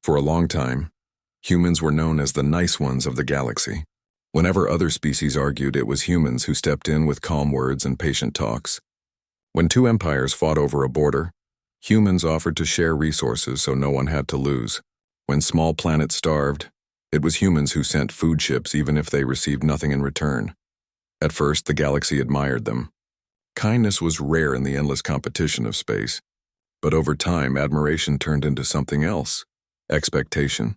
For a long time, humans were known as the nice ones of the galaxy. Whenever other species argued, it was humans who stepped in with calm words and patient talks. When two empires fought over a border, humans offered to share resources so no one had to lose. When small planets starved, it was humans who sent food ships even if they received nothing in return. At first, the galaxy admired them. Kindness was rare in the endless competition of space. But over time, admiration turned into something else: expectation.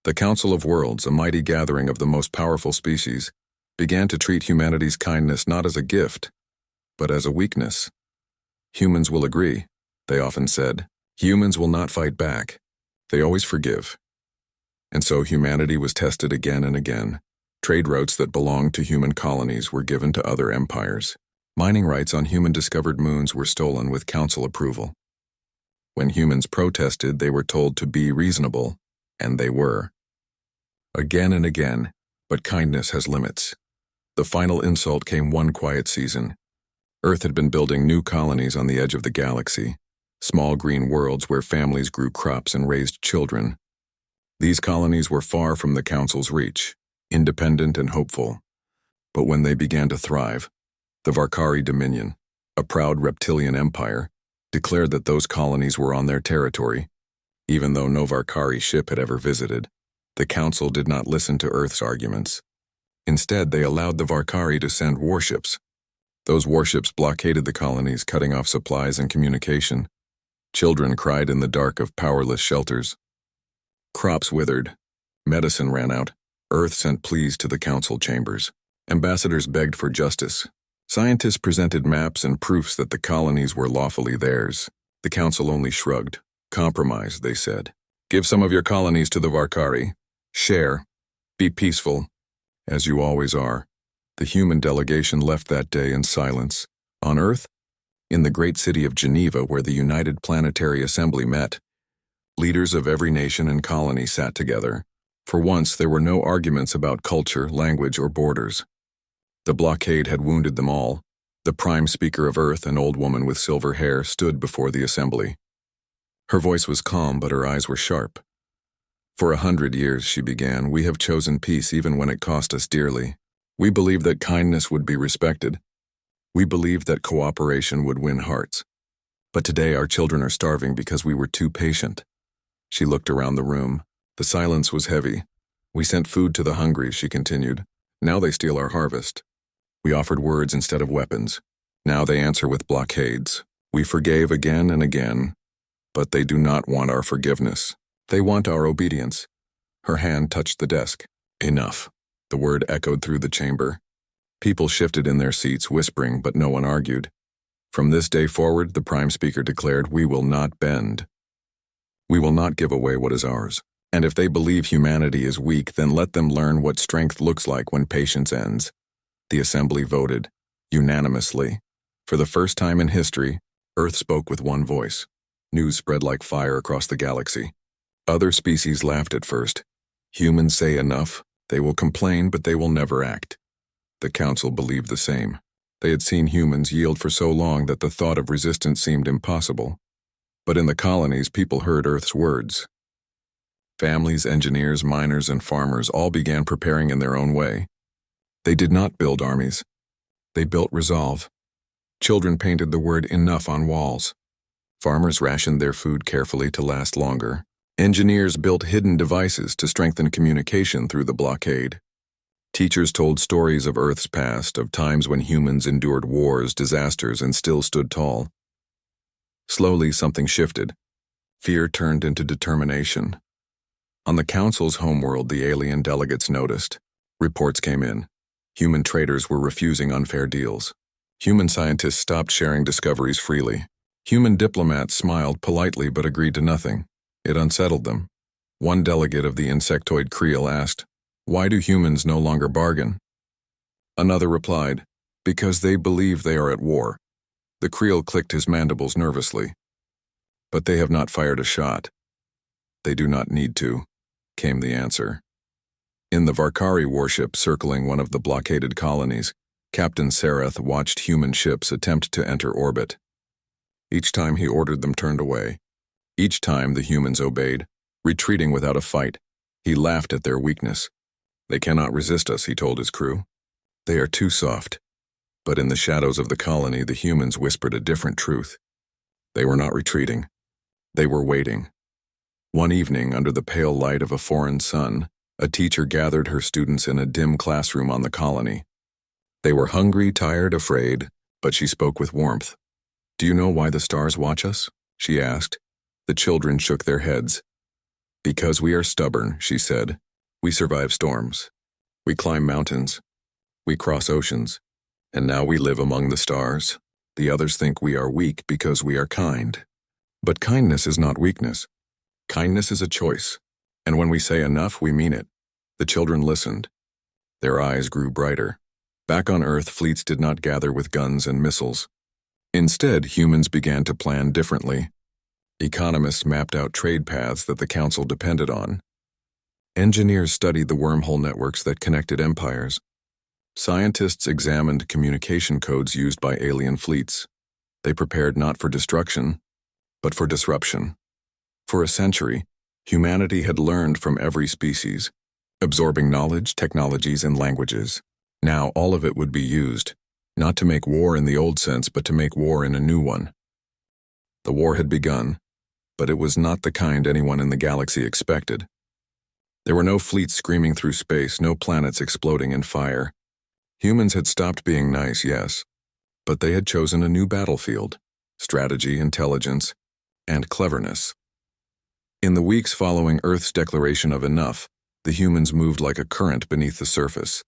The Council of Worlds, a mighty gathering of the most powerful species, began to treat humanity's kindness not as a gift, but as a weakness. Humans will agree, they often said. Humans will not fight back. They always forgive. And so humanity was tested again and again. Trade routes that belonged to human colonies were given to other empires. Mining rights on human-discovered moons were stolen with council approval. When humans protested, they were told to be reasonable, and they were. Again and again, but kindness has limits. The final insult came one quiet season. Earth had been building new colonies on the edge of the galaxy, small green worlds where families grew crops and raised children. These colonies were far from the Council's reach, independent and hopeful. But when they began to thrive, the Varkari Dominion, a proud reptilian empire, declared that those colonies were on their territory. Even though no Varkari ship had ever visited, the Council did not listen to Earth's arguments. Instead, they allowed the Varkari to send warships. Those warships blockaded the colonies, cutting off supplies and communication. Children cried in the dark of powerless shelters. Crops withered. Medicine ran out. Earth sent pleas to the Council chambers. Ambassadors begged for justice. Scientists presented maps and proofs that the colonies were lawfully theirs. The Council only shrugged. Compromise, they said. Give some of your colonies to the Varkari. Share. Be peaceful, as you always are. The human delegation left that day in silence. On Earth, in the great city of Geneva where the United Planetary Assembly met, leaders of every nation and colony sat together. For once, there were no arguments about culture, language, or borders. The blockade had wounded them all. The prime speaker of Earth, an old woman with silver hair, stood before the assembly. Her voice was calm, but her eyes were sharp. For 100 years, she began, we have chosen peace even when it cost us dearly. We believed that kindness would be respected. We believed that cooperation would win hearts. But today our children are starving because we were too patient. She looked around the room. The silence was heavy. We sent food to the hungry, she continued. Now they steal our harvest. We offered words instead of weapons. Now they answer with blockades. We forgave again and again, but they do not want our forgiveness. They want our obedience. Her hand touched the desk. Enough. The word echoed through the chamber. People shifted in their seats, whispering, but no one argued. From this day forward, the prime speaker declared, we will not bend. We will not give away what is ours. And if they believe humanity is weak, then let them learn what strength looks like when patience ends. The assembly voted, unanimously. For the first time in history, Earth spoke with one voice. News spread like fire across the galaxy. Other species laughed at first. Humans say enough, they will complain, but they will never act. The Council believed the same. They had seen humans yield for so long that the thought of resistance seemed impossible. But in the colonies, people heard Earth's words. Families, engineers, miners, and farmers all began preparing in their own way. They did not build armies. They built resolve. Children painted the word enough on walls. Farmers rationed their food carefully to last longer. Engineers built hidden devices to strengthen communication through the blockade. Teachers told stories of Earth's past, of times when humans endured wars, disasters, and still stood tall. Slowly, something shifted. Fear turned into determination. On the Council's homeworld, the alien delegates noticed. Reports came in. Human traders were refusing unfair deals. Human scientists stopped sharing discoveries freely. Human diplomats smiled politely but agreed to nothing. It unsettled them. One delegate of the insectoid creel asked, why do humans no longer bargain? Another replied, because they believe they are at war. The creel clicked his mandibles nervously. But they have not fired a shot. They do not need to, came the answer. In the Varkari warship circling one of the blockaded colonies, Captain Sareth watched human ships attempt to enter orbit. Each time he ordered them turned away. Each time the humans obeyed. retreating without a fight. He laughed at their weakness. They cannot resist us, he told his crew. They are too soft. But in the shadows of the colony, the humans whispered a different truth. They were not retreating. They were waiting. One evening, under the pale light of a foreign sun, a teacher gathered her students in a dim classroom on the colony. They were hungry, tired, afraid, but she spoke with warmth. "Do you know why the stars watch us?" she asked. The children shook their heads. "Because we are stubborn," she said. "We survive storms. We climb mountains. We cross oceans. And now we live among the stars. The others think we are weak because we are kind. But kindness is not weakness. Kindness is a choice. And when we say enough, we mean it." The children listened. Their eyes grew brighter. Back on Earth, fleets did not gather with guns and missiles. Instead, humans began to plan differently. Economists mapped out trade paths that the Council depended on. Engineers studied the wormhole networks that connected empires. Scientists examined communication codes used by alien fleets. They prepared not for destruction, but for disruption. For a century, humanity had learned from every species, absorbing knowledge, technologies, and languages. Now all of it would be used, not to make war in the old sense, but to make war in a new one. The war had begun, but it was not the kind anyone in the galaxy expected. There were no fleets screaming through space, no planets exploding in fire. Humans had stopped being nice, yes, but they had chosen a new battlefield: strategy, intelligence, and cleverness. In the weeks following Earth's declaration of enough, the humans moved like a current beneath the surface.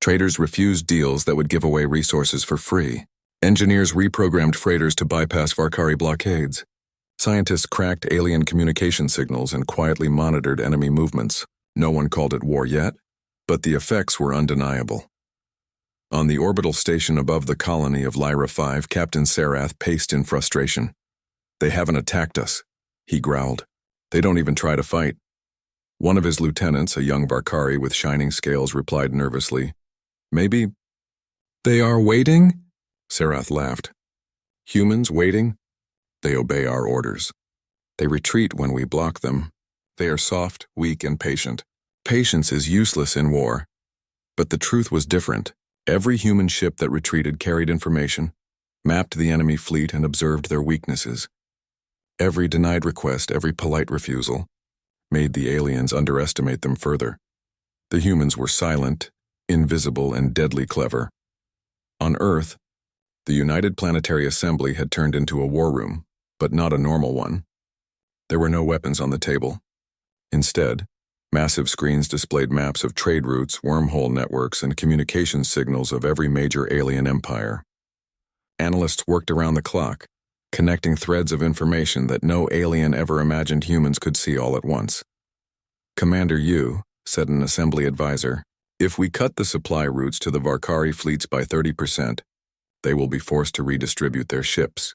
Traders refused deals that would give away resources for free. Engineers reprogrammed freighters to bypass Varkari blockades. Scientists cracked alien communication signals and quietly monitored enemy movements. No one called it war yet, but the effects were undeniable. On the orbital station above the colony of Lyra 5, Captain Sarath paced in frustration. "They haven't attacked us," he growled. "They don't even try to fight." One of his lieutenants, a young Varkari with shining scales, replied nervously, "Maybe they are waiting?" Sarath laughed. "Humans waiting? They obey our orders. They retreat when we block them. They are soft, weak, and patient. Patience is useless in war." But the truth was different. Every human ship that retreated carried information, mapped the enemy fleet, and observed their weaknesses. Every denied request, every polite refusal, made the aliens underestimate them further. The humans were silent, invisible, and deadly clever. On Earth, the United Planetary Assembly had turned into a war room, but not a normal one. There were no weapons on the table. Instead, massive screens displayed maps of trade routes, wormhole networks, and communication signals of every major alien empire. Analysts worked around the clock, connecting threads of information that no alien ever imagined humans could see all at once. "Commander Yu," said an assembly advisor, "if we cut the supply routes to the Varkari fleets by 30%, they will be forced to redistribute their ships."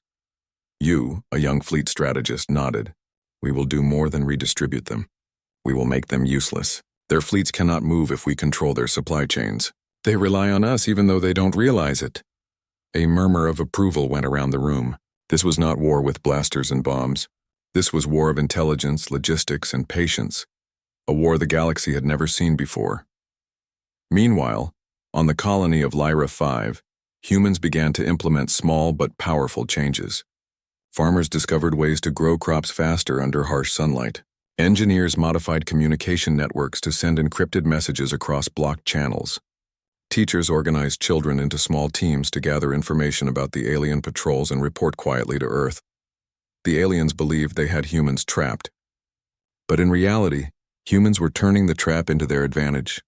Yu, a young fleet strategist, nodded. "We will do more than redistribute them. We will make them useless. Their fleets cannot move if we control their supply chains. They rely on us even though they don't realize it." A murmur of approval went around the room. This was not war with blasters and bombs. This was war of intelligence, logistics, and patience. A war the galaxy had never seen before. Meanwhile, on the colony of Lyra 5, humans began to implement small but powerful changes. Farmers discovered ways to grow crops faster under harsh sunlight. Engineers modified communication networks to send encrypted messages across blocked channels. Teachers organized children into small teams to gather information about the alien patrols and report quietly to Earth. The aliens believed they had humans trapped. But in reality, humans were turning the trap into their advantage.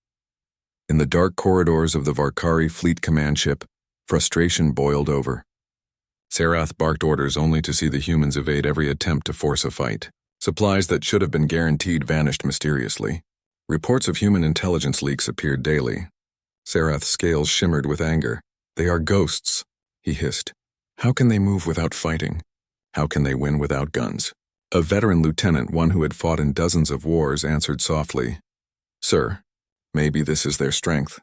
In the dark corridors of the Varkari fleet command ship, frustration boiled over. Sarath barked orders only to see the humans evade every attempt to force a fight. Supplies that should have been guaranteed vanished mysteriously. Reports of human intelligence leaks appeared daily. Sarath's scales shimmered with anger. "They are ghosts," he hissed. "How can they move without fighting? How can they win without guns?" A veteran lieutenant, one who had fought in dozens of wars, answered softly, "Sir, maybe this is their strength.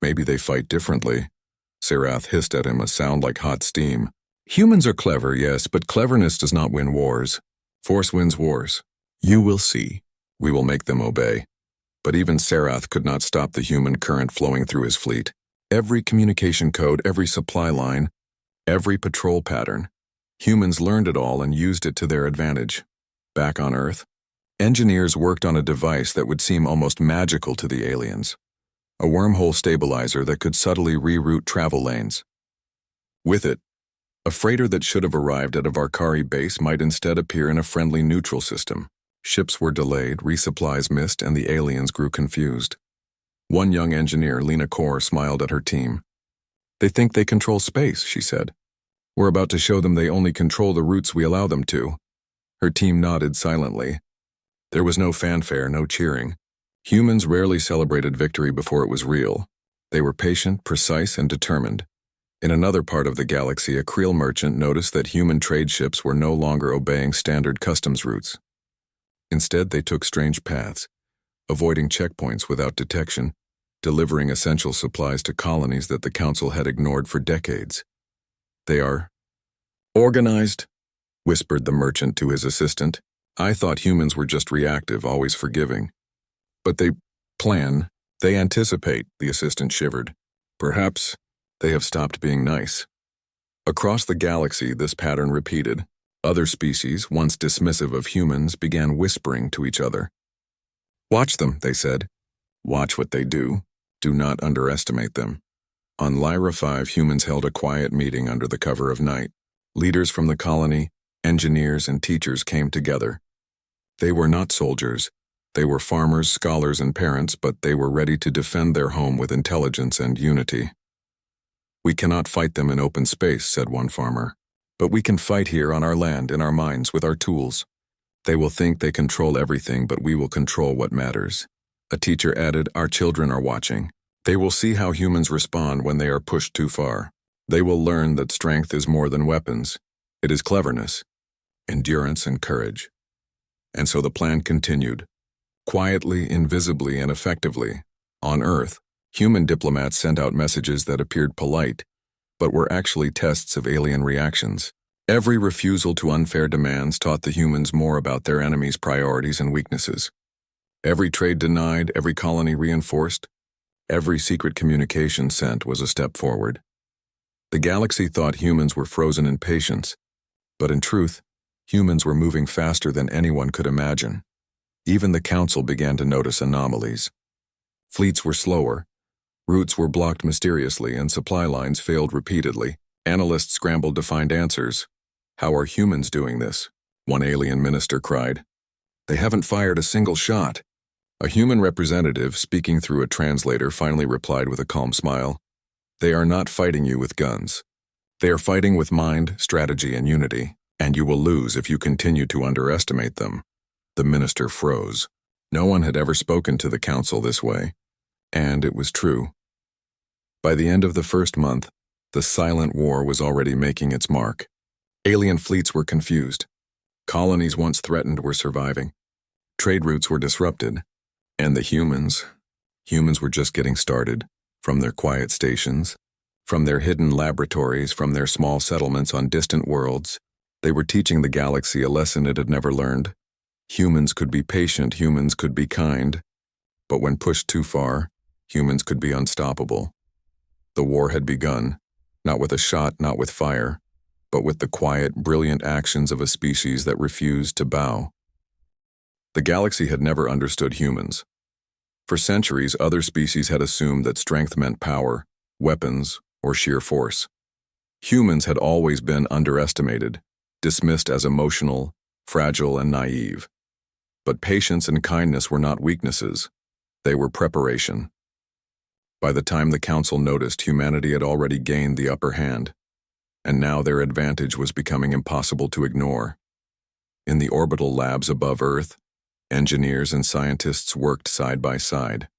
Maybe they fight differently." Sarath hissed at him, a sound like hot steam. "Humans are clever, yes, but cleverness does not win wars. Force wins wars. You will see. We will make them obey. But even Sarath could not stop the human current flowing through his fleet. Every communication code, every supply line, every patrol pattern. Humans learned it all and used it to their advantage. Back on Earth, engineers worked on a device that would seem almost magical to the aliens. A wormhole stabilizer that could subtly reroute travel lanes. With it, a freighter that should have arrived at a Varkari base might instead appear in a friendly neutral system. Ships were delayed, resupplies missed, and the aliens grew confused. One young engineer, Lena Kaur, smiled at her team. "They think they control space," she said. "We're about to show them they only control the routes we allow them to." Her team nodded silently. There was no fanfare, no cheering. Humans rarely celebrated victory before it was real. They were patient, precise, and determined. In another part of the galaxy, a Creel merchant noticed that human trade ships were no longer obeying standard customs routes. Instead, they took strange paths, avoiding checkpoints without detection, delivering essential supplies to colonies that the Council had ignored for decades. "They are organized," whispered the merchant to his assistant. "I thought humans were just reactive, always forgiving. But they plan, they anticipate," the assistant shivered. "Perhaps they have stopped being nice." Across the galaxy, this pattern repeated. Other species, once dismissive of humans, began whispering to each other. "Watch them," they said. "Watch what they do. Do not underestimate them." On Lyra 5, humans held a quiet meeting under the cover of night. Leaders from the colony, engineers, and teachers came together. They were not soldiers. They were farmers, scholars, and parents, but they were ready to defend their home with intelligence and unity. "We cannot fight them in open space," said one farmer. "But we can fight here on our land, in our minds, with our tools. They will think they control everything, but we will control what matters." A teacher added, "Our children are watching. They will see how humans respond when they are pushed too far. They will learn that strength is more than weapons. It is cleverness, endurance, and courage." And so the plan continued. Quietly, invisibly, and effectively. On Earth, human diplomats sent out messages that appeared polite, but were actually tests of alien reactions. Every refusal to unfair demands taught the humans more about their enemies' priorities and weaknesses. Every trade denied, every colony reinforced, every secret communication sent was a step forward. The galaxy thought humans were frozen in patience, but in truth, humans were moving faster than anyone could imagine. Even the Council began to notice anomalies. Fleets were slower, routes were blocked mysteriously, and supply lines failed repeatedly. Analysts scrambled to find answers. "How are humans doing this?" one alien minister cried. "They haven't fired a single shot." A human representative, speaking through a translator, finally replied with a calm smile. "They are not fighting you with guns. They are fighting with mind, strategy, and unity, and you will lose if you continue to underestimate them." The minister froze. No one had ever spoken to the Council this way, and it was true. By the end of the first month, the silent war was already making its mark. Alien fleets were confused. Colonies once threatened were surviving. Trade routes were disrupted. And the humans were just getting started, from their quiet stations, from their hidden laboratories, from their small settlements on distant worlds. They were teaching the galaxy a lesson it had never learned. Humans could be patient, humans could be kind, but when pushed too far, humans could be unstoppable. The war had begun, not with a shot, not with fire, but with the quiet, brilliant actions of a species that refused to bow. The galaxy had never understood humans. For centuries, other species had assumed that strength meant power, weapons, or sheer force. Humans had always been underestimated, dismissed as emotional, fragile, and naive. But patience and kindness were not weaknesses. They were preparation. By the time the Council noticed, humanity had already gained the upper hand, and now their advantage was becoming impossible to ignore. In the orbital labs above Earth, engineers and scientists worked side by side.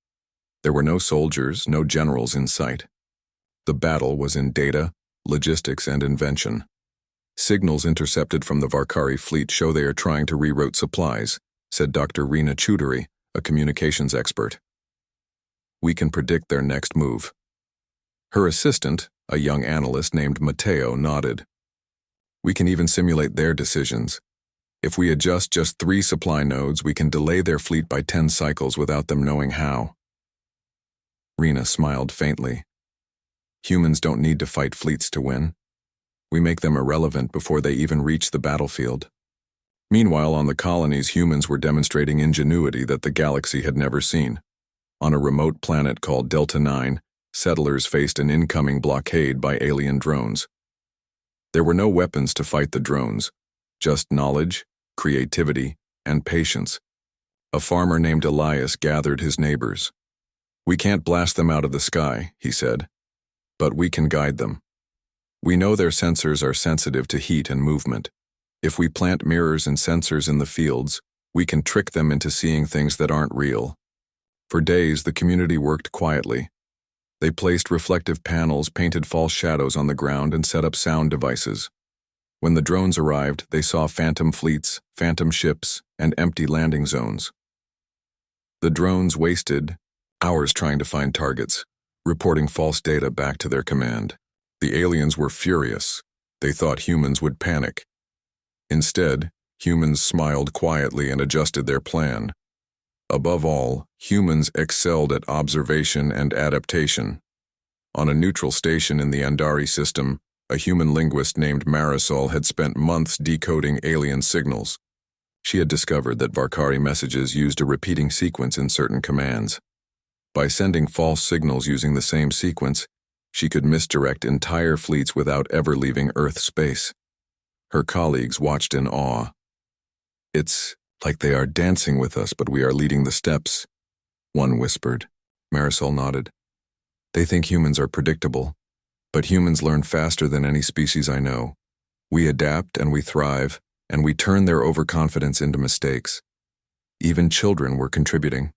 There were no soldiers, no generals in sight. The battle was in data, logistics, and invention. Signals intercepted from the Varkari fleet show they are trying to reroute supplies, said Dr. Rena Choudhury, a communications expert. "We can predict their next move." Her assistant, a young analyst named Matteo, nodded. "We can even simulate their decisions. If we adjust just 3 supply nodes, we can delay their fleet by 10 cycles without them knowing how. Rena smiled faintly. Humans don't need to fight fleets to win. We make them irrelevant before they even reach the battlefield. Meanwhile, on the colonies, humans were demonstrating ingenuity that the galaxy had never seen. On a remote planet called Delta 9, settlers faced an incoming blockade by alien drones. There were no weapons to fight the drones, just knowledge, creativity, and patience. A farmer named Elias gathered his neighbors. "We can't blast them out of the sky," he said, "but we can guide them. We know their sensors are sensitive to heat and movement. If we plant mirrors and sensors in the fields, we can trick them into seeing things that aren't real." For days, the community worked quietly. They placed reflective panels, painted false shadows on the ground, and set up sound devices. When the drones arrived, they saw phantom fleets, phantom ships, and empty landing zones. The drones wasted hours trying to find targets, reporting false data back to their command. The aliens were furious. They thought humans would panic. Instead, humans smiled quietly and adjusted their plan. Above all, humans excelled at observation and adaptation. On a neutral station in the Andari system, a human linguist named Marisol had spent months decoding alien signals. She had discovered that Varkari messages used a repeating sequence in certain commands. By sending false signals using the same sequence, she could misdirect entire fleets without ever leaving Earth space. Her colleagues watched in awe. "It's like they are dancing with us, but we are leading the steps," one whispered. Marisol nodded. "They think humans are predictable, but humans learn faster than any species I know. We adapt and we thrive, and we turn their overconfidence into mistakes. Even children were contributing."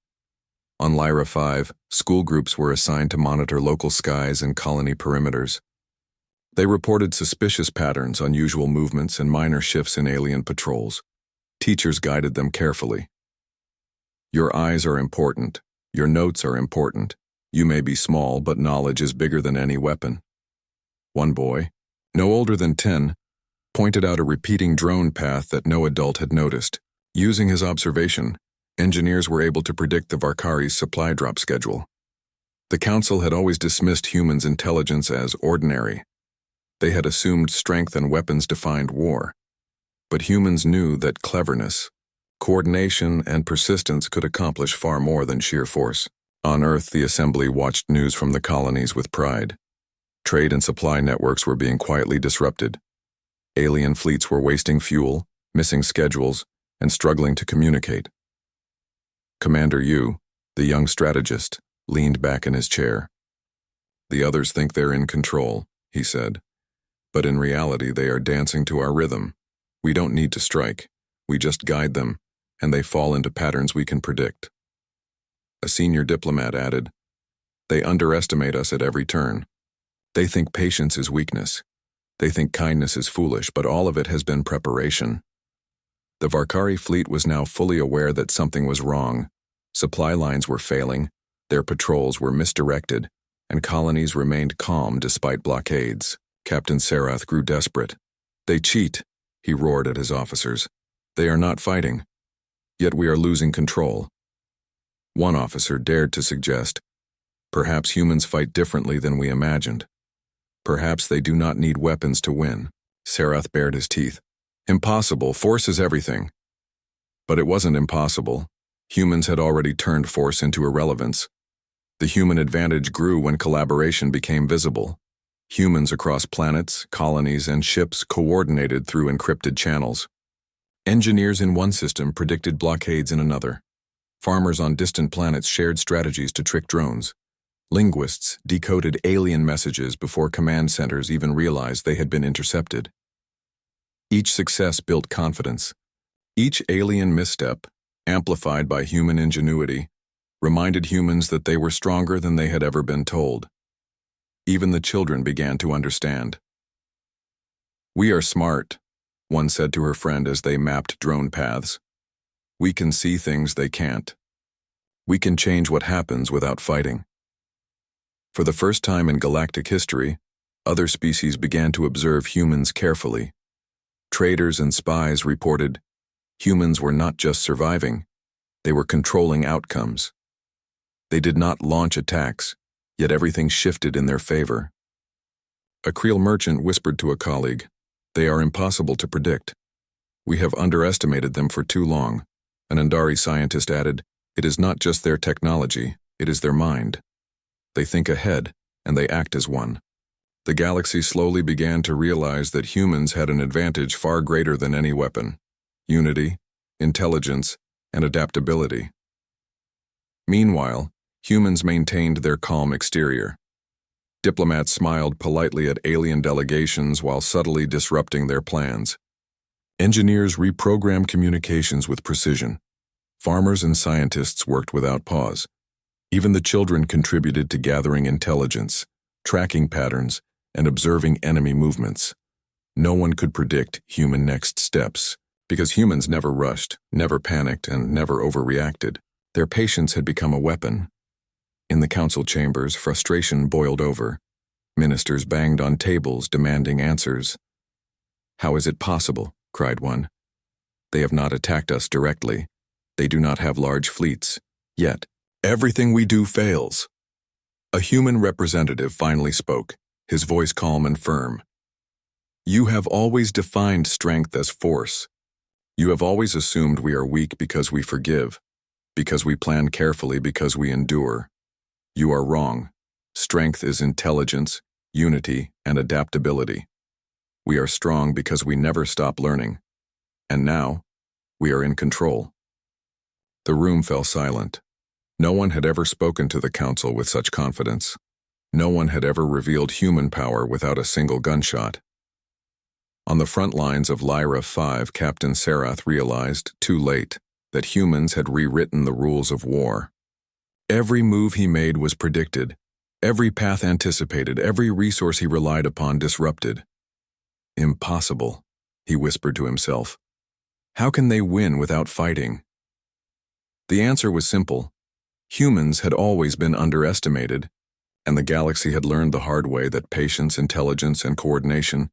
On Lyra 5, school groups were assigned to monitor local skies and colony perimeters. They reported suspicious patterns, unusual movements, and minor shifts in alien patrols. Teachers guided them carefully. "Your eyes are important. Your notes are important. You may be small, but knowledge is bigger than any weapon." One boy, no older than 10, pointed out a repeating drone path that no adult had noticed. Using his observation, engineers were able to predict the Varkari's supply drop schedule. The Council had always dismissed humans' intelligence as ordinary. They had assumed strength and weapons defined war. But humans knew that cleverness, coordination, and persistence could accomplish far more than sheer force. On Earth, the Assembly watched news from the colonies with pride. Trade and supply networks were being quietly disrupted. Alien fleets were wasting fuel, missing schedules, and struggling to communicate. Commander Yu, the young strategist, leaned back in his chair. "The others think they're in control," he said. "But in reality, they are dancing to our rhythm. We don't need to strike. We just guide them, and they fall into patterns we can predict." A senior diplomat added, "They underestimate us at every turn. They think patience is weakness. They think kindness is foolish, but all of it has been preparation." The Varkari fleet was now fully aware that something was wrong. Supply lines were failing, their patrols were misdirected, and colonies remained calm despite blockades. Captain Sarath grew desperate. "They cheat," he roared at his officers. "They are not fighting. Yet we are losing control." One officer dared to suggest, "Perhaps humans fight differently than we imagined. Perhaps they do not need weapons to win." Sarath bared his teeth. "Impossible. Force is everything." But it wasn't impossible. Humans had already turned force into irrelevance. The human advantage grew when collaboration became visible. Humans across planets, colonies, and ships coordinated through encrypted channels. Engineers in one system predicted blockades in another. Farmers on distant planets shared strategies to trick drones. Linguists decoded alien messages before command centers even realized they had been intercepted. Each success built confidence. Each alien misstep, amplified by human ingenuity, reminded humans that they were stronger than they had ever been told. Even the children began to understand. "We are smart," one said to her friend as they mapped drone paths. "We can see things they can't. We can change what happens without fighting." For the first time in galactic history, other species began to observe humans carefully. Traders and spies reported, Humans were not just surviving, they were controlling outcomes. They did not launch attacks, yet everything shifted in their favor. A Creel merchant whispered to a colleague, "They are impossible to predict. We have underestimated them for too long." An Andari scientist added, "It is not just their technology, it is their mind. They think ahead, and they act as one." The galaxy slowly began to realize that humans had an advantage far greater than any weapon: unity, intelligence, and adaptability. Meanwhile, humans maintained their calm exterior. Diplomats smiled politely at alien delegations while subtly disrupting their plans. Engineers reprogrammed communications with precision. Farmers and scientists worked without pause. Even the children contributed to gathering intelligence, tracking patterns, and observing enemy movements. No one could predict human next steps, because humans never rushed, never panicked, and never overreacted. Their patience had become a weapon. In the council chambers, frustration boiled over. Ministers banged on tables, demanding answers. "How is it possible?" cried one. "They have not attacked us directly. They do not have large fleets. Yet, everything we do fails." A human representative finally spoke, his voice calm and firm. "You have always defined strength as force. You have always assumed we are weak because we forgive, because we plan carefully, because we endure. You are wrong. Strength is intelligence, unity, and adaptability. We are strong because we never stop learning. And now, we are in control." The room fell silent. No one had ever spoken to the council with such confidence. No one had ever revealed human power without a single gunshot. On the front lines of Lyra 5, Captain Sarath realized, too late, that humans had rewritten the rules of war. Every move he made was predicted, every path anticipated, every resource he relied upon disrupted. "Impossible," he whispered to himself. "How can they win without fighting?" The answer was simple. Humans had always been underestimated, and the galaxy had learned the hard way that patience, intelligence, and coordination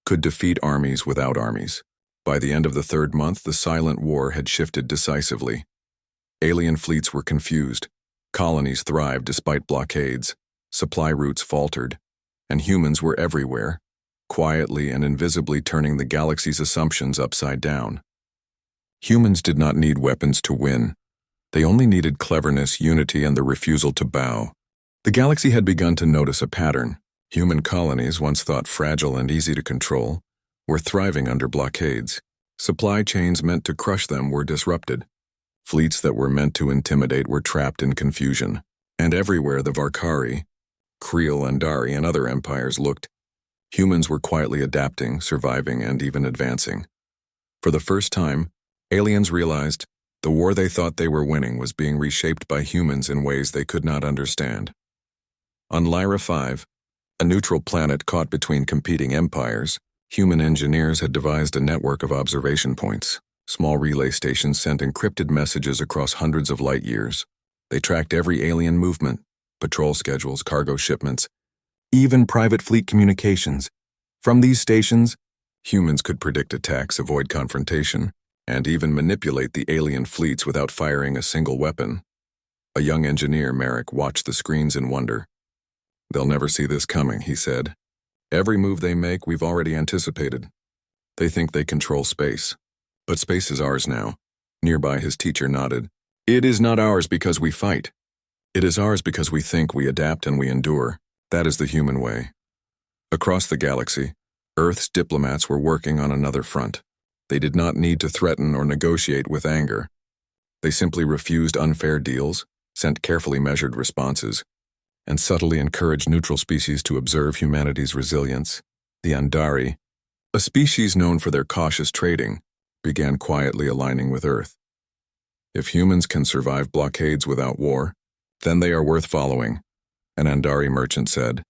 could defeat armies without armies. By the end of the third month, the silent war had shifted decisively. Alien fleets were confused. Colonies thrived despite blockades. Supply routes faltered. And humans were everywhere, quietly and invisibly turning the galaxy's assumptions upside down. Humans did not need weapons to win. They only needed cleverness, unity, and the refusal to bow. The galaxy had begun to notice a pattern. Human colonies, once thought fragile and easy to control, were thriving under blockades. Supply chains meant to crush them were disrupted. Fleets that were meant to intimidate were trapped in confusion. And everywhere the Varkari, Creel, Andari, and other empires looked, humans were quietly adapting, surviving, and even advancing. For the first time, aliens realized the war they thought they were winning was being reshaped by humans in ways they could not understand. On Lyra 5, a neutral planet caught between competing empires, human engineers had devised a network of observation points. Small relay stations sent encrypted messages across hundreds of light years. They tracked every alien movement, patrol schedules, cargo shipments, even private fleet communications. From these stations, humans could predict attacks, avoid confrontation, and even manipulate the alien fleets without firing a single weapon. A young engineer, Merrick, watched the screens in wonder. "They'll never see this coming," he said. "Every move they make, we've already anticipated. They think they control space. But space is ours now." Nearby, his teacher nodded. "It is not ours because we fight. It is ours because we think, we adapt, and we endure. That is the human way." Across the galaxy, Earth's diplomats were working on another front. They did not need to threaten or negotiate with anger. They simply refused unfair deals, sent carefully measured responses, and subtly encouraged neutral species to observe humanity's resilience. The Andari, a species known for their cautious trading, began quietly aligning with Earth. If humans can survive blockades without war, then they are worth following, an Andari merchant said.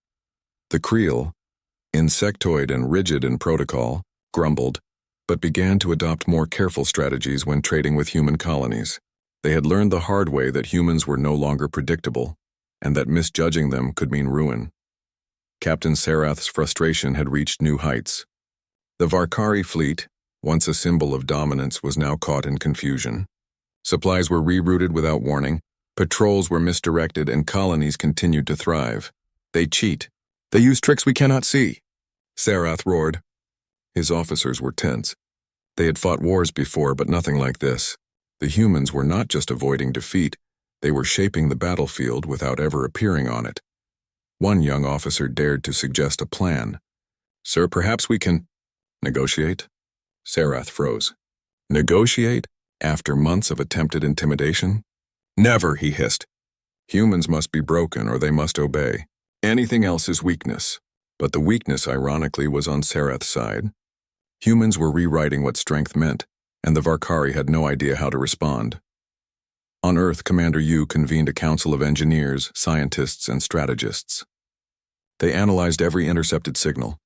The Creel, insectoid and rigid in protocol, grumbled, but began to adopt more careful strategies when trading with human colonies. They had learned the hard way that humans were no longer predictable, and that misjudging them could mean ruin. Captain Sarath's frustration had reached new heights. The Varkari fleet, once a symbol of dominance, was now caught in confusion. Supplies were rerouted without warning, patrols were misdirected, and colonies continued to thrive. They cheat. They use tricks we cannot see, Sarath roared. His officers were tense. They had fought wars before, but nothing like this. The humans were not just avoiding defeat, they were shaping the battlefield without ever appearing on it. One young officer dared to suggest a plan. Sir, perhaps we can negotiate? Sarath froze. Negotiate? After months of attempted intimidation? Never, he hissed. Humans must be broken or they must obey. Anything else is weakness. But the weakness, ironically, was on Sarath's side. Humans were rewriting what strength meant, and the Varkari had no idea how to respond. On Earth, Commander Yu convened a council of engineers, scientists, and strategists. They analyzed every intercepted signal,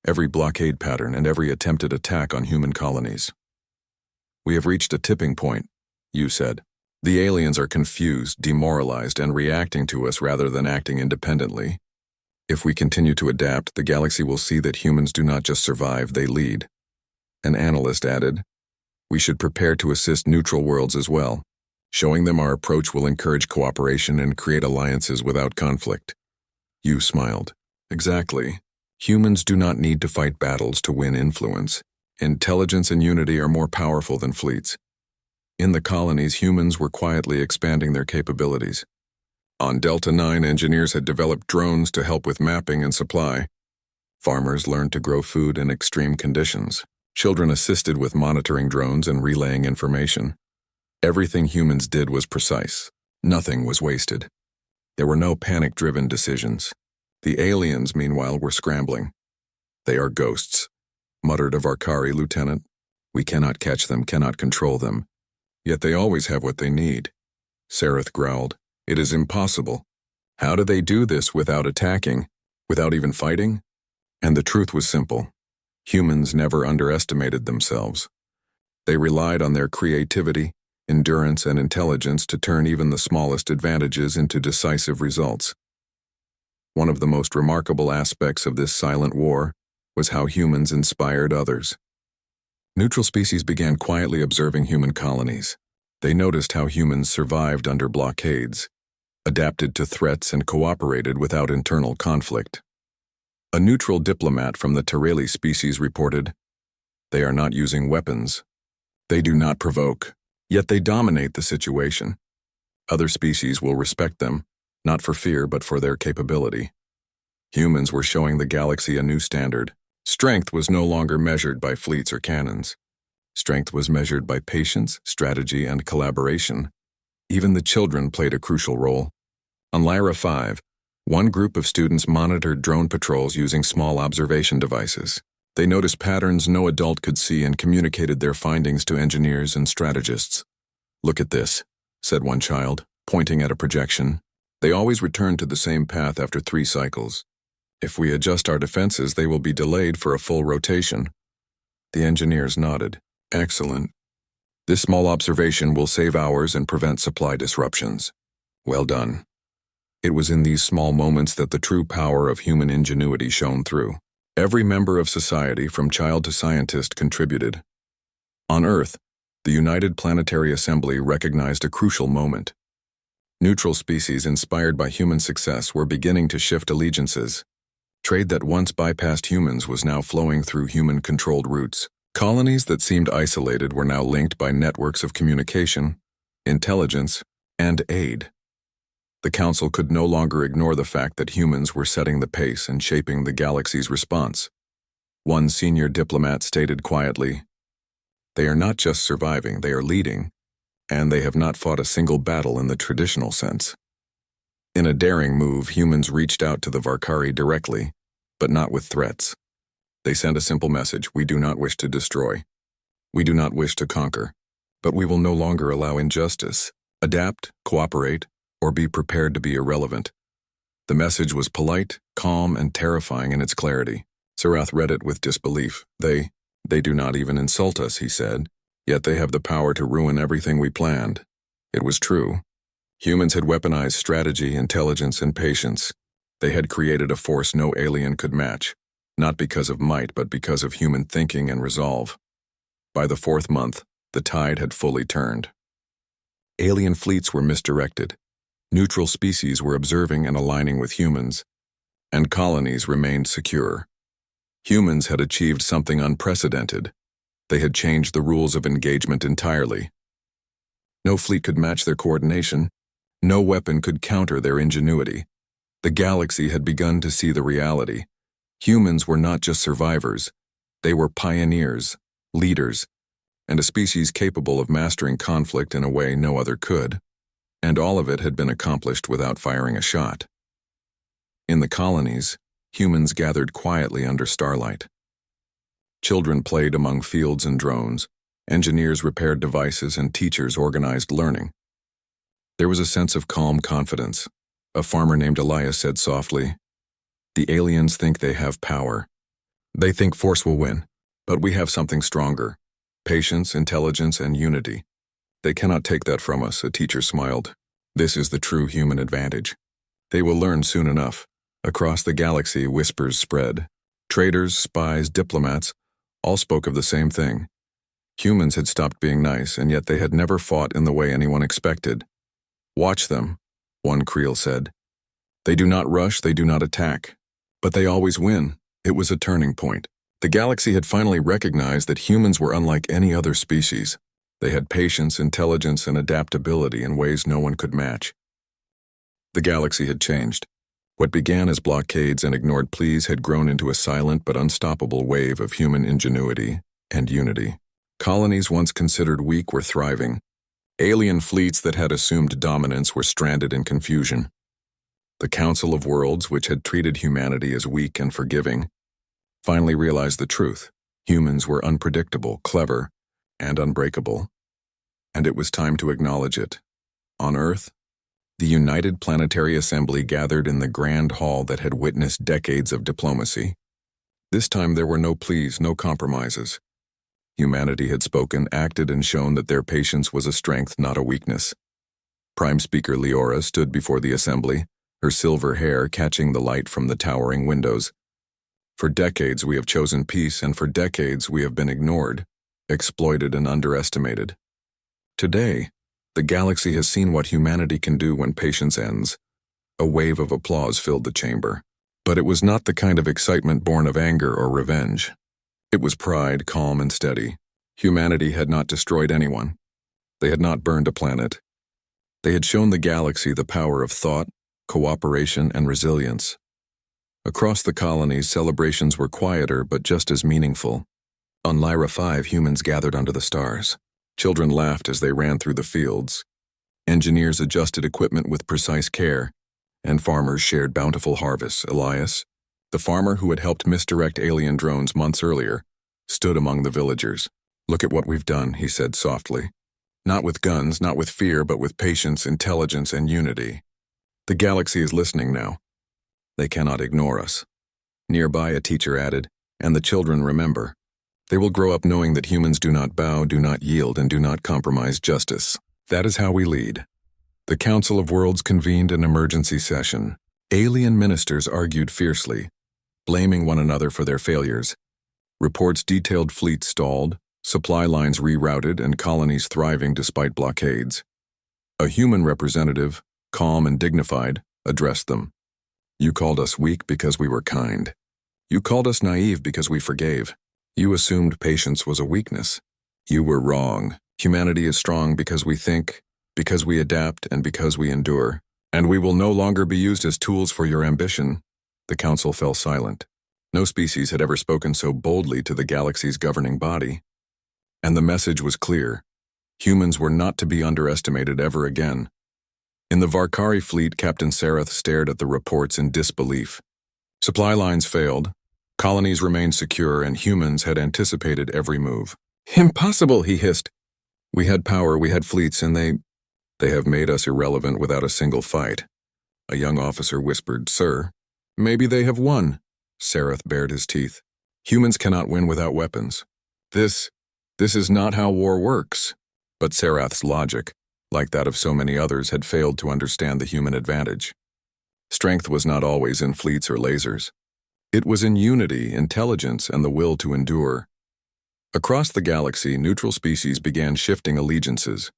every blockade pattern, and every attempted attack on human colonies. We have reached a tipping point, Yu said. The aliens are confused, demoralized, and reacting to us rather than acting independently. If we continue to adapt, the galaxy will see that humans do not just survive, they lead. An analyst added, we should prepare to assist neutral worlds as well. Showing them our approach will encourage cooperation and create alliances without conflict. Yu smiled. Exactly. Humans do not need to fight battles to win influence. Intelligence and unity are more powerful than fleets. In the colonies, humans were quietly expanding their capabilities. On Delta 9, engineers had developed drones to help with mapping and supply. Farmers learned to grow food in extreme conditions. Children assisted with monitoring drones and relaying information. Everything humans did was precise. Nothing was wasted. There were no panic-driven decisions. The aliens, meanwhile, were scrambling. They are ghosts, muttered a Varkari lieutenant. We cannot catch them, cannot control them. Yet they always have what they need. Sarath growled. It is impossible. How do they do this without attacking, without even fighting? And the truth was simple. Humans never underestimated themselves. They relied on their creativity, endurance, and intelligence to turn even the smallest advantages into decisive results. One of the most remarkable aspects of this silent war was how humans inspired others. Neutral species began quietly observing human colonies. They noticed how humans survived under blockades, adapted to threats, and cooperated without internal conflict. A neutral diplomat from the Tereli species reported, they are not using weapons. They do not provoke, yet they dominate the situation. Other species will respect them, not for fear but for their capability. Humans were showing the galaxy a new standard. Strength was no longer measured by fleets or cannons. Strength was measured by patience, strategy, and collaboration. Even the children played a crucial role. On Lyra 5, one group of students monitored drone patrols using small observation devices. They noticed patterns no adult could see and communicated their findings to engineers and strategists. Look at this, said one child, pointing at a projection. They always return to the same path after 3 cycles. If we adjust our defenses, they will be delayed for a full rotation. The engineers nodded. Excellent. This small observation will save hours and prevent supply disruptions. Well done. It was in these small moments that the true power of human ingenuity shone through. Every member of society, from child to scientist, contributed. On Earth, the United Planetary Assembly recognized a crucial moment. Neutral species inspired by human success were beginning to shift allegiances. Trade that once bypassed humans was now flowing through human-controlled routes. Colonies that seemed isolated were now linked by networks of communication, intelligence, and aid. The Council could no longer ignore the fact that humans were setting the pace and shaping the galaxy's response. One senior diplomat stated quietly, "They are not just surviving, they are leading, and they have not fought a single battle in the traditional sense." In a daring move, humans reached out to the Varkari directly, but not with threats. They sent a simple message: we do not wish to destroy. We do not wish to conquer, but we will no longer allow injustice. Adapt, cooperate, or be prepared to be irrelevant. The message was polite, calm, and terrifying in its clarity. Sarath read it with disbelief. They do not even insult us, he said, yet they have the power to ruin everything we planned. It was true. Humans had weaponized strategy, intelligence, and patience. They had created a force no alien could match, not because of might, but because of human thinking and resolve. By the fourth month, the tide had fully turned. Alien fleets were misdirected. Neutral species were observing and aligning with humans, and colonies remained secure. Humans had achieved something unprecedented. They had changed the rules of engagement entirely. No fleet could match their coordination. No weapon could counter their ingenuity. The galaxy had begun to see the reality. Humans were not just survivors. They were pioneers, leaders, and a species capable of mastering conflict in a way no other could. And all of it had been accomplished without firing a shot. In the colonies, humans gathered quietly under starlight. Children played among fields and drones, engineers repaired devices, and teachers organized learning. There was a sense of calm confidence. A farmer named Elias said softly, "The aliens think they have power. They think force will win, but we have something stronger: patience, intelligence, and unity. They cannot take that from us," a teacher smiled. "This is the true human advantage. They will learn soon enough." Across the galaxy, whispers spread. Traders, spies, diplomats, all spoke of the same thing. Humans had stopped being nice, and yet they had never fought in the way anyone expected. "Watch them," one Creel said. "They do not rush, they do not attack. But they always win." It was a turning point. The galaxy had finally recognized that humans were unlike any other species. They had patience, intelligence, and adaptability in ways no one could match. The galaxy had changed. What began as blockades and ignored pleas had grown into a silent but unstoppable wave of human ingenuity and unity. Colonies once considered weak were thriving. Alien fleets that had assumed dominance were stranded in confusion. The Council of Worlds, which had treated humanity as weak and forgiving, finally realized the truth. Humans were unpredictable, clever, and unbreakable. And it was time to acknowledge it. On Earth, the United Planetary Assembly gathered in the grand hall that had witnessed decades of diplomacy. This time there were no pleas, no compromises. Humanity had spoken, acted, and shown that their patience was a strength, not a weakness. Prime Speaker Leora stood before the assembly, her silver hair catching the light from the towering windows. "For decades we have chosen peace, and for decades we have been ignored, exploited, and underestimated. Today, the galaxy has seen what humanity can do when patience ends." A wave of applause filled the chamber. But it was not the kind of excitement born of anger or revenge. It was pride, calm and steady. Humanity had not destroyed anyone. They had not burned a planet. They had shown the galaxy the power of thought, cooperation, and resilience. Across the colonies, celebrations were quieter but just as meaningful. On Lyra 5, humans gathered under the stars. Children laughed as they ran through the fields. Engineers adjusted equipment with precise care, and farmers shared bountiful harvests. Elias, the farmer who had helped misdirect alien drones months earlier, stood among the villagers. "Look at what we've done," he said softly. "Not with guns, not with fear, but with patience, intelligence, and unity. The galaxy is listening now. They cannot ignore us." Nearby, a teacher added, "And the children remember. They will grow up knowing that humans do not bow, do not yield, and do not compromise justice. That is how we lead." The Council of Worlds convened an emergency session. Alien ministers argued fiercely, blaming one another for their failures. Reports detailed fleets stalled, supply lines rerouted, and colonies thriving despite blockades. A human representative, calm and dignified, addressed them. "You called us weak because we were kind. You called us naive because we forgave. You assumed patience was a weakness. You were wrong. Humanity is strong because we think, because we adapt, and because we endure. And we will no longer be used as tools for your ambition." The council fell silent. No species had ever spoken so boldly to the galaxy's governing body. And the message was clear. Humans were not to be underestimated ever again. In the Varkari fleet, Captain Sarath stared at the reports in disbelief. Supply lines failed, colonies remained secure, and humans had anticipated every move. "Impossible," he hissed. "We had power, we had fleets, and they have made us irrelevant without a single fight." A young officer whispered, "Sir, maybe they have won." Sarath bared his teeth. "Humans cannot win without weapons. This is not how war works." But Sarath's logic, like that of so many others, had failed to understand the human advantage. Strength was not always in fleets or lasers. It was in unity, intelligence, and the will to endure. Across the galaxy, neutral species began shifting allegiances.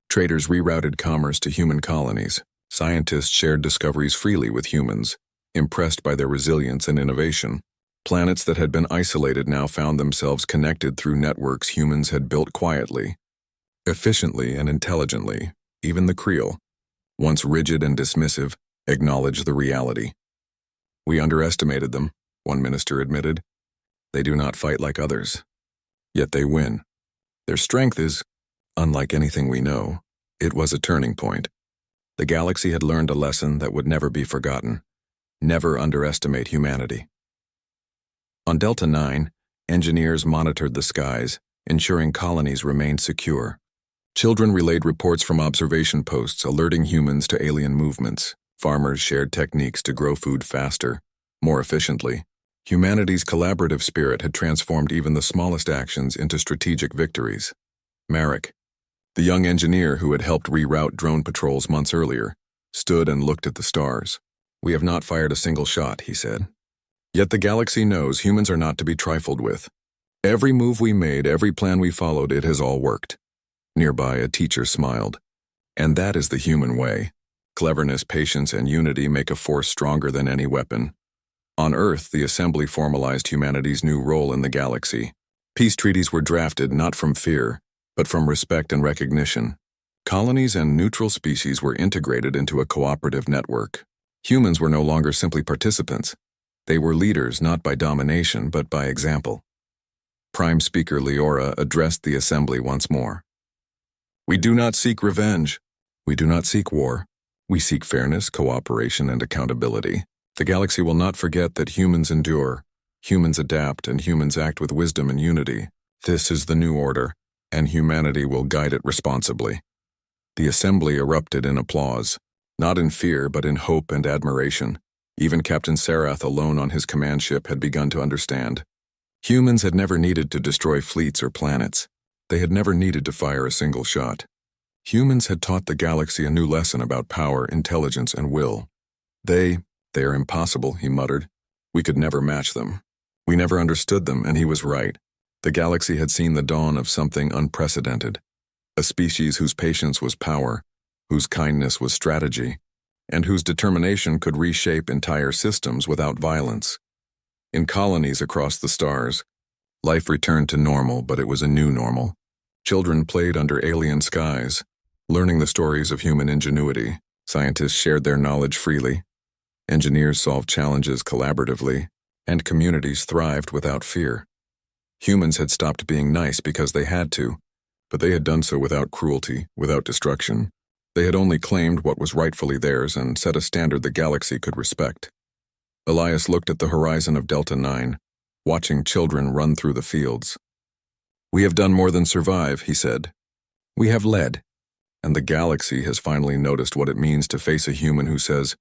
Traders rerouted commerce to human colonies. Scientists shared discoveries freely with humans, impressed by their resilience and innovation. Planets that had been isolated now found themselves connected through networks humans had built quietly, efficiently, and intelligently. Even the Creel, once rigid and dismissive, acknowledged the reality. "We underestimated them," one minister admitted. "They do not fight like others. Yet they win. Their strength is unlike anything we know." It was a turning point. The galaxy had learned a lesson that would never be forgotten. Never underestimate humanity. On Delta 9, engineers monitored the skies, ensuring colonies remained secure. Children relayed reports from observation posts alerting humans to alien movements. Farmers shared techniques to grow food faster, more efficiently. Humanity's collaborative spirit had transformed even the smallest actions into strategic victories. Marek, the young engineer who had helped reroute drone patrols months earlier, stood and looked at the stars. "We have not fired a single shot," he said. "Yet the galaxy knows humans are not to be trifled with. Every move we made, every plan we followed, it has all worked." Nearby, a teacher smiled. "And that is the human way. Cleverness, patience, and unity make a force stronger than any weapon." On Earth, the Assembly formalized humanity's new role in the galaxy. Peace treaties were drafted not from fear, but from respect and recognition. Colonies and neutral species were integrated into a cooperative network. Humans were no longer simply participants. They were leaders not by domination, but by example. Prime Speaker Leora addressed the Assembly once more. "We do not seek revenge. We do not seek war. We seek fairness, cooperation, and accountability. The galaxy will not forget that humans endure, humans adapt, and humans act with wisdom and unity. This is the new order, and humanity will guide it responsibly." The Assembly erupted in applause, not in fear but in hope and admiration. Even Captain Sarath, alone on his command ship, had begun to understand. Humans had never needed to destroy fleets or planets. They had never needed to fire a single shot. Humans had taught the galaxy a new lesson about power, intelligence, and will. They are impossible," he muttered. "We could never match them. We never understood them," and he was right. The galaxy had seen the dawn of something unprecedented. A species whose patience was power, whose kindness was strategy, and whose determination could reshape entire systems without violence. In colonies across the stars, life returned to normal, but it was a new normal. Children played under alien skies, learning the stories of human ingenuity. Scientists shared their knowledge freely. Engineers solved challenges collaboratively, and communities thrived without fear. Humans had stopped being nice because they had to, but they had done so without cruelty, without destruction. They had only claimed what was rightfully theirs and set a standard the galaxy could respect. Elias looked at the horizon of Delta 9, watching children run through the fields. "We have done more than survive," he said. "We have led, and the galaxy has finally noticed what it means to face a human who says,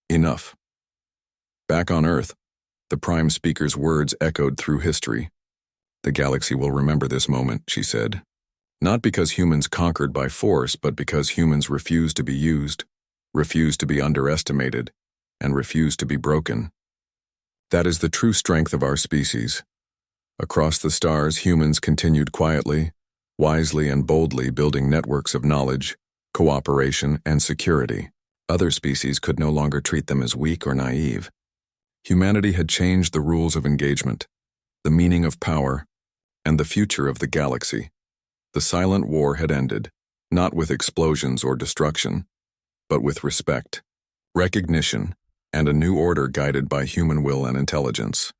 'Enough.'" Back on Earth, the Prime Speaker's words echoed through history. "The galaxy will remember this moment," she said. "Not because humans conquered by force, but because humans refused to be used, refused to be underestimated, and refused to be broken. That is the true strength of our species." Across the stars, humans continued quietly, wisely, and boldly building networks of knowledge, cooperation, and security. Other species could no longer treat them as weak or naive. Humanity had changed the rules of engagement, the meaning of power, and the future of the galaxy. The silent war had ended, not with explosions or destruction, but with respect, recognition, and a new order guided by human will and intelligence.